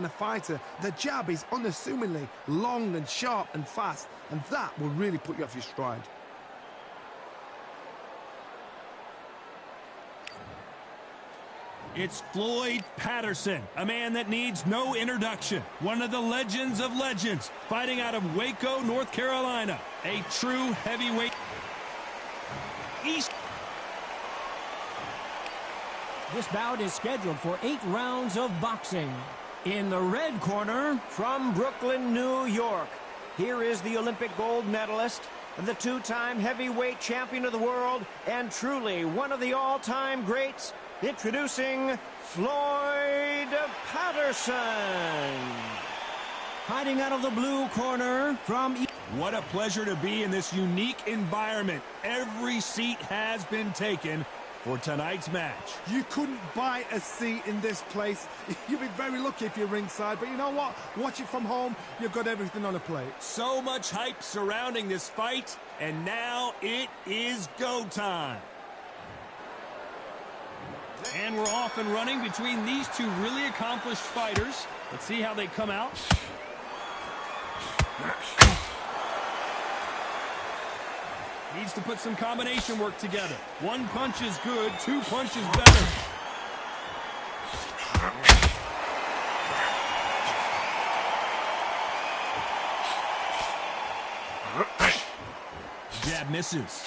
a fighter, the jab is unassumingly long and sharp and fast, and that will really put you off your stride. It's Floyd Patterson, a man that needs no introduction. One of the legends of legends, fighting out of Waco, North Carolina. A true heavyweight. This bout is scheduled for 8 rounds of boxing. In the red corner, from Brooklyn, New York, here is the Olympic gold medalist, the 2-time heavyweight champion of the world, and truly one of the all-time greats, introducing Floyd Patterson. Fighting out of the blue corner from... What a pleasure to be in this unique environment. Every seat has been taken for tonight's match. You couldn't buy a seat in this place. You'd be very lucky if you're ringside, but you know what? Watch it from home. You've got everything on a plate. So much hype surrounding this fight, and now it is go time. And we're off and running between these two really accomplished fighters. Let's see how they come out. Needs to put some combination work together. 1 punch is good, 2 punches better. Jab misses.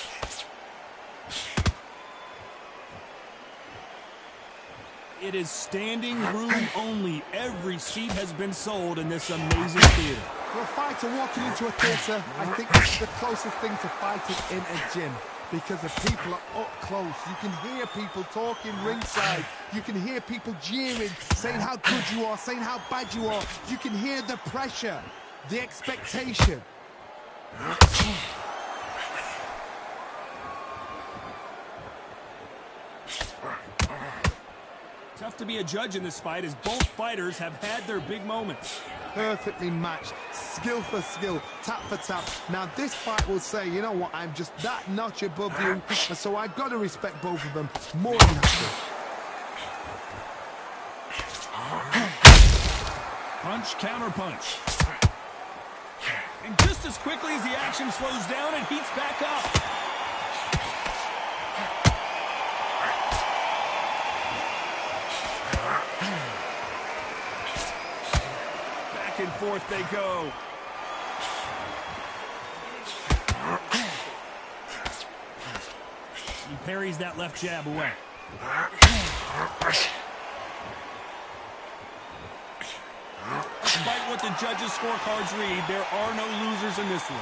It is standing room only. Every seat has been sold in this amazing theater. For a fighter walking into a theater, I think this is the closest thing to fighting in a gym, because the people are up close. You can hear people talking ringside. You can hear people jeering, saying how good you are, saying how bad you are. You can hear the pressure, the expectation. Tough to be a judge in this fight, as both fighters have had their big moments. Perfectly matched, skill for skill, tap for tap. Now this fight will say, you know what, I'm just that notch above you, and so I've got to respect both of them more than that. Punch, counter punch. And just as quickly as the action slows down, it heats back up. Back and forth they go. He parries that left jab away. Despite what the judges' scorecards read, there are no losers in this one.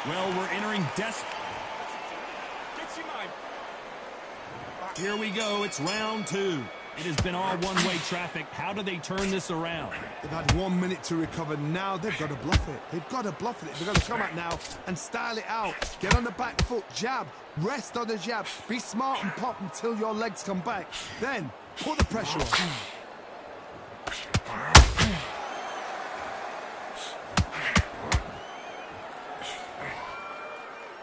Well, we're entering Here we go. It's round 2. It has been all one-way traffic. How do they turn this around? They've had 1 minute to recover. Now they've got to bluff it. They've got to bluff it. They've got to come out now and style it out. Get on the back foot, jab, rest on the jab. Be smart and pop until your legs come back. Then put the pressure on.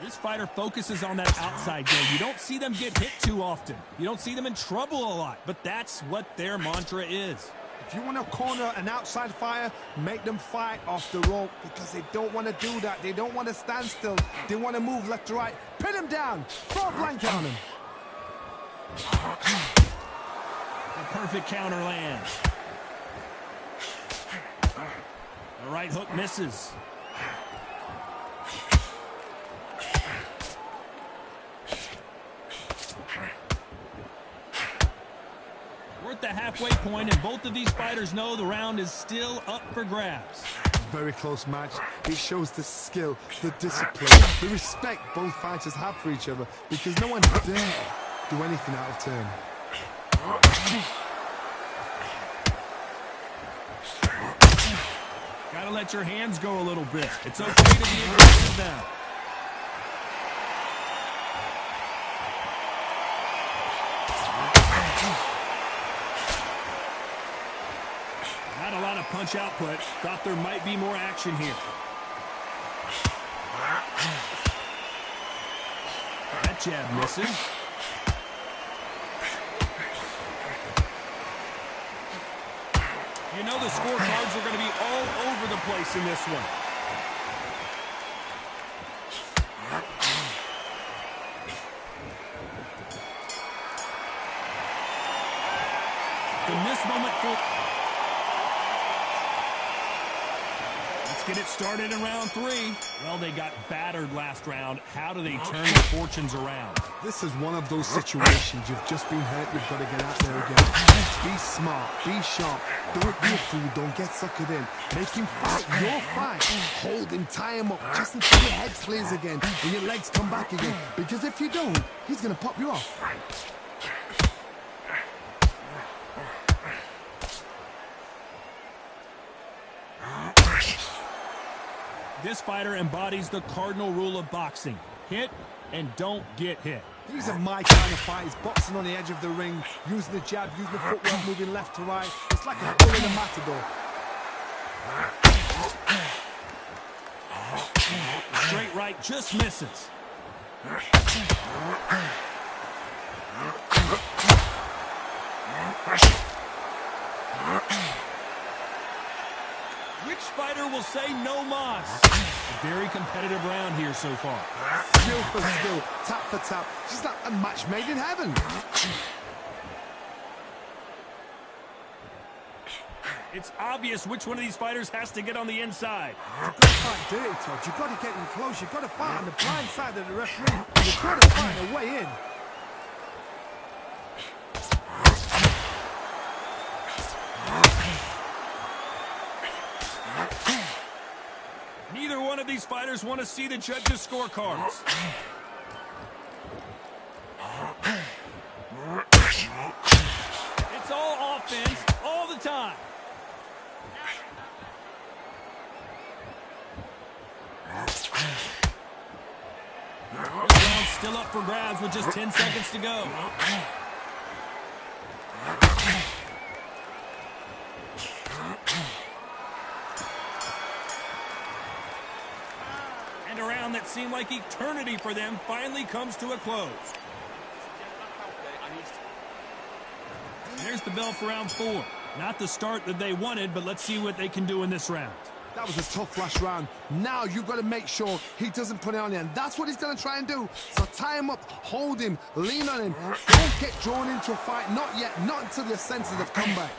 This fighter focuses on that outside game. You don't see them get hit too often. You don't see them in trouble a lot, but that's what their mantra is. If you want to corner an outside fighter, make them fight off the rope, because they don't want to do that. They don't want to stand still. They want to move left to right. Pin them down. Throw a blanket on them. The perfect counter lands. The right hook misses. We're at the halfway point, and both of these fighters know the round is still up for grabs. Very close match. It shows the skill, the discipline, the respect both fighters have for each other, because no one dare do anything out of turn. Gotta let your hands go a little bit. It's okay to be aggressive now. Not a lot of punch output. Thought there might be more action here. That jab misses. You know the scorecards are going to be all over the place in this one. From this moment forward, let's get it started in round 3. Well, they got battered last round. How do they turn their fortunes around? This is one of those situations. You've just been hurt. You've got to get out there again. Be smart. Be sharp. Don't be a fool. Don't get suckered in. Make him fight your fight. Hold him. Tie him up. Just until your head clears again and your legs come back again. Because if you don't, he's going to pop you off. This fighter embodies the cardinal rule of boxing. Hit and don't get hit. These are my kind of fights. Boxing on the edge of the ring, using the jab, using the footwork, moving left to right. It's like a bull in a matador. Straight right just misses. Which fighter will say no mas? A very competitive round here so far. Skill for skill, tap for tap. Just like a match made in heaven. It's obvious which one of these fighters has to get on the inside. You've got to fight dirty, Todd. You've got to get in close. You've got to fight on the blind side of the referee. You've got to find a way in. Neither one of these fighters want to see the judges' scorecards. It's all offense all the time. This round's still up for grabs with just 10 seconds to go. And a round that seemed like eternity for them finally comes to a close. There's the bell for round 4. Not the start that they wanted, but let's see what they can do in this round. That was a tough last round. Now you've got to make sure he doesn't put it on you, and that's what he's going to try and do. So tie him up, hold him, lean on him. Don't get drawn into a fight. Not yet. Not until your senses have come back.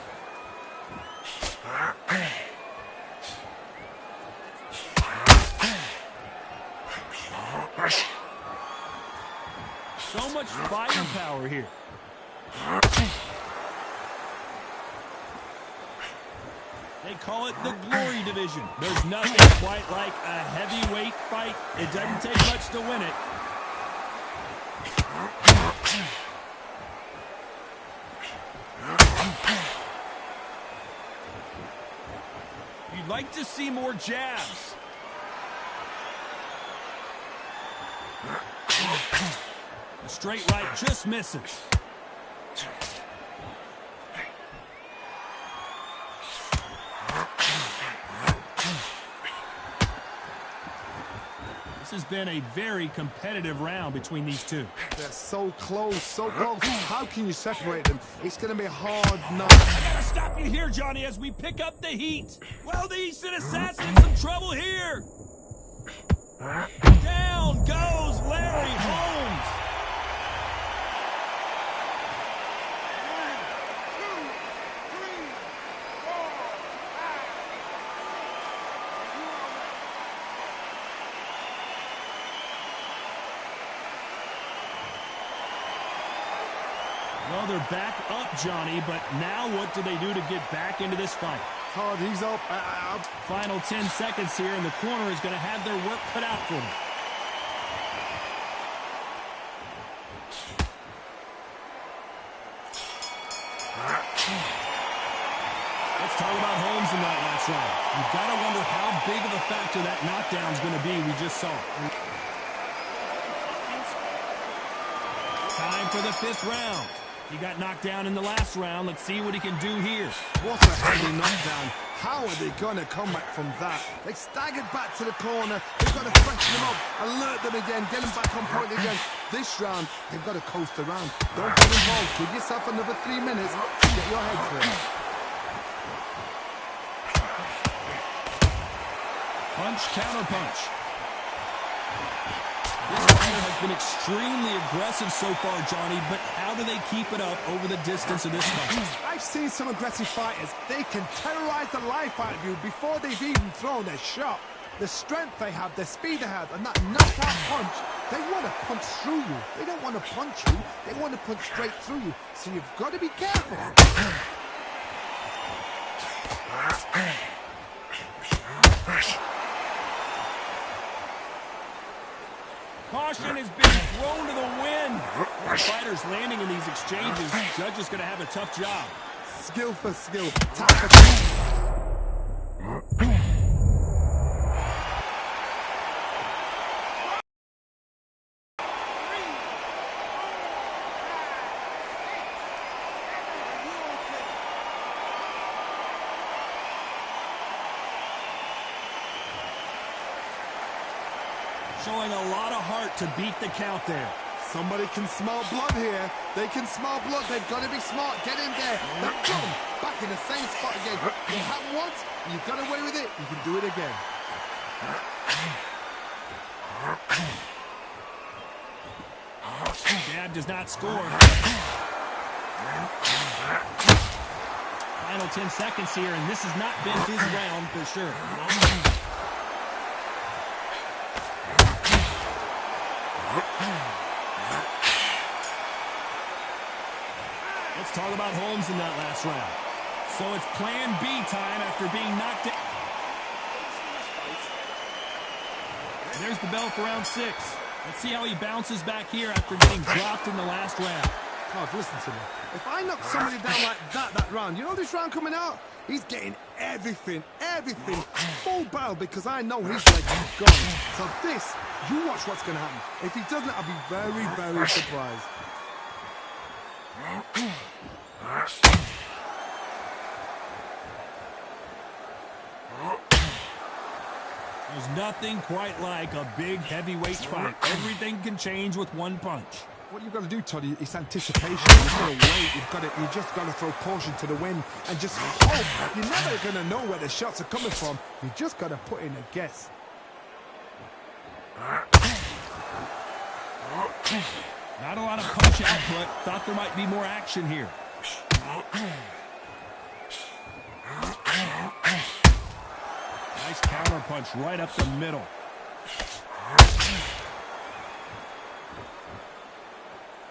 So much firepower here. They call it the glory division. There's nothing quite like a heavyweight fight. It doesn't take much to win it. You'd like to see more jabs. The straight right just misses. This has been a very competitive round between these two. They're so close, so close. How can you separate them? It's going to be hard. No. I gotta stop you here, Johnny, as we pick up the heat. Well, the Eastern Assassin in some trouble here. Down goes Larry Holmes. Well, they're back up, Johnny, but now what do they do to get back into this fight? Todd, he's up. Final 10 seconds here, and the corner is going to have their work cut out for them. Let's talk about Holmes in that last round. You've got to wonder how big of a factor that knockdown is going to be. We just saw it. Time for the 5th round. He got knocked down in the last round. Let's see what he can do here. What a heavy knockdown. How are they going to come back from that? They staggered back to the corner. They've got to freshen them up, alert them again, get them back on point again. This round, they've got to coast around. Don't get involved. Give yourself another 3 minutes to get your head clear. Punch, counter punch. This fighter has been extremely aggressive so far, Johnny, but how do they keep it up over the distance of this fight? I've seen some aggressive fighters. They can terrorize the life out of you before they've even thrown their shot. The strength they have, the speed they have, and that knockout punch, they want to punch through you. They don't want to punch you. They want to punch straight through you. So you've got to be careful. Caution is being thrown to the wind. The fighters landing in these exchanges. Judge is going to have a tough job. Skill for skill, tap for tap. Showing a lot of heart to beat the count there. Somebody can smell blood here. They can smell blood. They've got to be smart. Get in there. Now, boom, back in the same spot again. You have once, you got away with it, you can do it again. Jab does not score. Final 10 seconds here, and this has not been his round for sure. Let's talk about Holmes in that last round. So it's plan B time after being knocked out. There's the bell for round 6. Let's see how he bounces back here after getting dropped in the last round. God, listen to me. If I knock somebody down like that round, you know this round coming out? He's getting everything, full barrel, because I know his legs are gone. So this, you watch what's going to happen. If he doesn't, I'll be very, very surprised. There's nothing quite like a big heavyweight fight. Everything can change with one punch. What you've got to do, Toddy, is anticipation. You've got to wait. You just got to throw caution to the wind and just hope. You're never going to know where the shots are coming from. You just got to put in a guess. Not a lot of punch output. Thought there might be more action here. Nice counter punch right up the middle.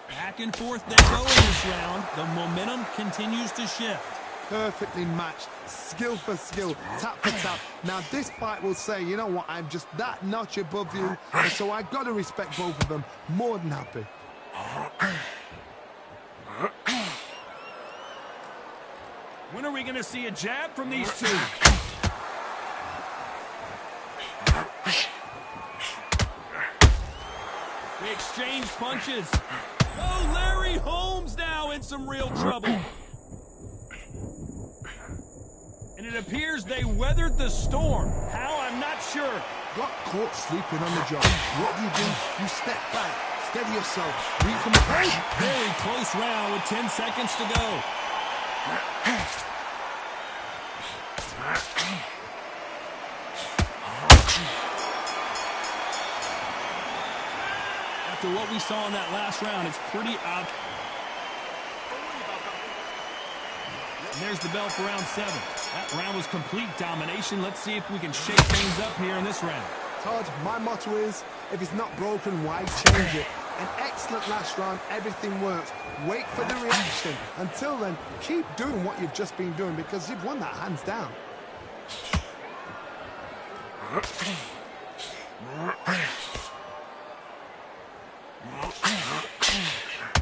Back and forth they go in this round. The momentum continues to shift. Perfectly matched, skill for skill, tap for tap. Now this fight will say, you know what, I'm just that notch above you, and so I've got to respect both of them. More than happy. When are we going to see a jab from these two? They exchange punches. Oh, Larry Holmes now in some real trouble. And it appears they weathered the storm. How? I'm not sure. Got caught sleeping on the job. What do? You step back, steady yourself, read from the page. Very close round with 10 seconds to go. After what we saw in that last round, it's pretty obvious. And there's the bell for round 7. That round was complete domination. Let's see if we can shake things up here in this round. Todd, my motto is, if it's not broken, why change it? An excellent last round, everything works. Wait for the reaction. Until then, keep doing what you've just been doing, because you've won that hands down.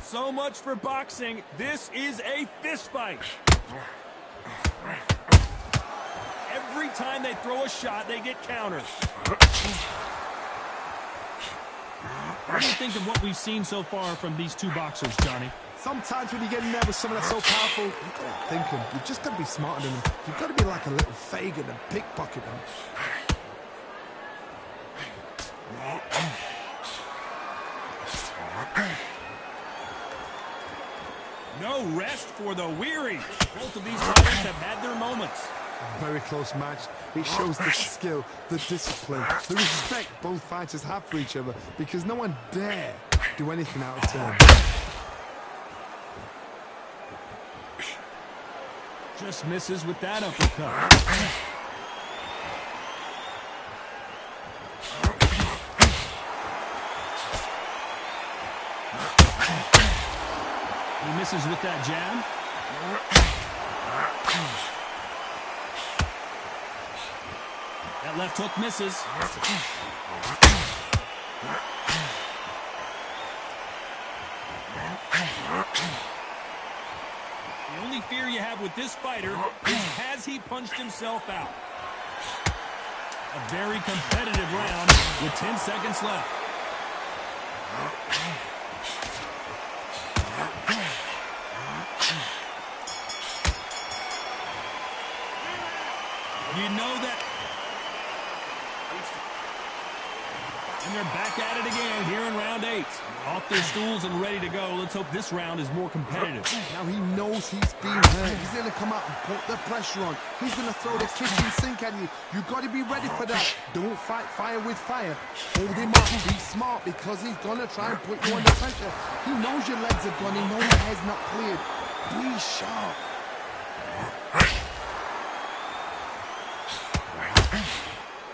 So much for boxing. This is a fist fight. Every time they throw a shot, they get counters. What do you think of what we've seen so far from these two boxers, Johnny? Sometimes when you get in there with someone that's so powerful, you've got to think him. You've just got to be smarter than them. You've got to be like a little Fagin and pickpocket them. No rest for the weary. Both of these fighters have had their moments. A very close match. It shows the skill, the discipline, the respect both fighters have for each other, because no one dare do anything out of turn. Just misses with that uppercut. He misses with that jab. That left hook misses. The only fear you have with this fighter is, has he punched himself out? A very competitive round with 10 seconds left. You know that. And they're back at it again here in round 8. Off their stools and ready to go. Let's hope this round is more competitive. Now he knows he's been hurt. He's going to come out and put the pressure on. He's going to throw the kitchen sink at you. You've got to be ready for that. Don't fight fire with fire. Hold him up. Be smart, because he's going to try and put you under pressure. He knows your legs are gone. He knows your head's not cleared. Be sharp.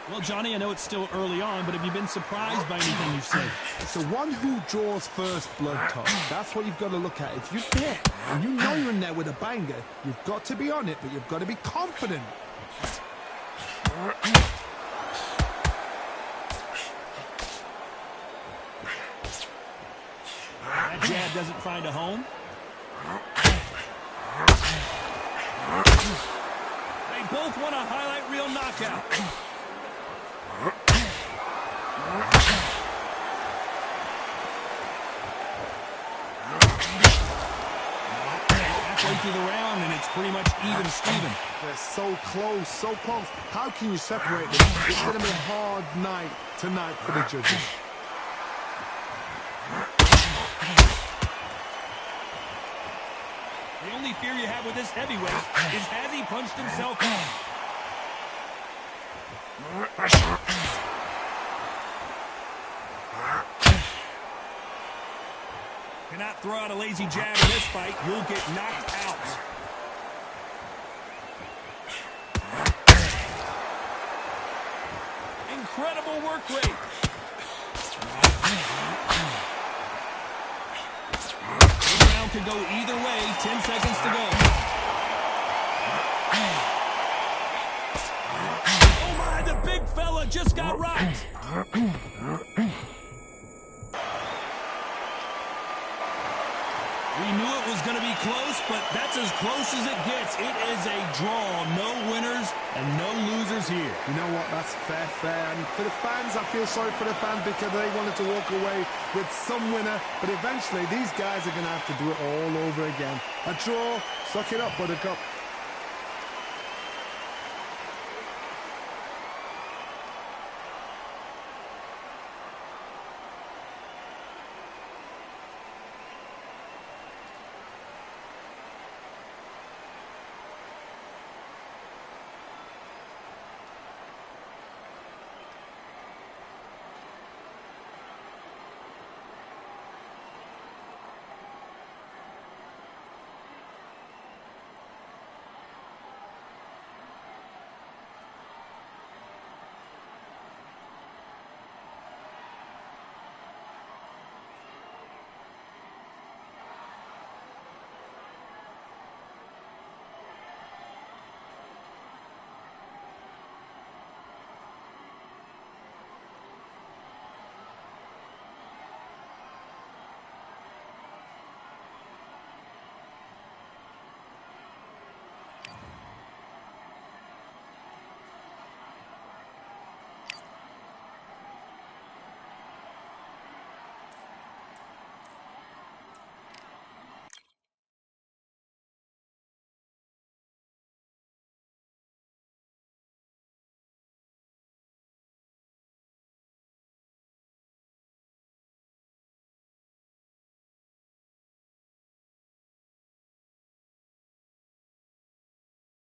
Well, Johnny, I know it's still early on, but have you been surprised by anything you've seen? It's the one who draws first blood, Todd. That's what you've got to look at. If you're there and you know you're in there with a banger, you've got to be on it, but you've got to be confident. That jab doesn't find a home. They both want a highlight reel knockout. Halfway through the round, and it's pretty much even Steven. They're so close, so close. How can you separate them? It's going to be a hard night tonight for the judges. The only fear you have with this heavyweight is, has he punched himself out? Cannot throw out a lazy jab in this fight. You'll get knocked out. Incredible work rate. This round could go either way. 10 seconds to go. Oh my, the big fella just got rocked. We knew it was going to be close, but that's as close as it gets. It is a draw. No winners and no losers here. You know what? That's fair. And for the fans, I feel sorry for the fans, because they wanted to walk away with some winner. But eventually, these guys are going to have to do it all over again. A draw. Suck it up, Buttercup.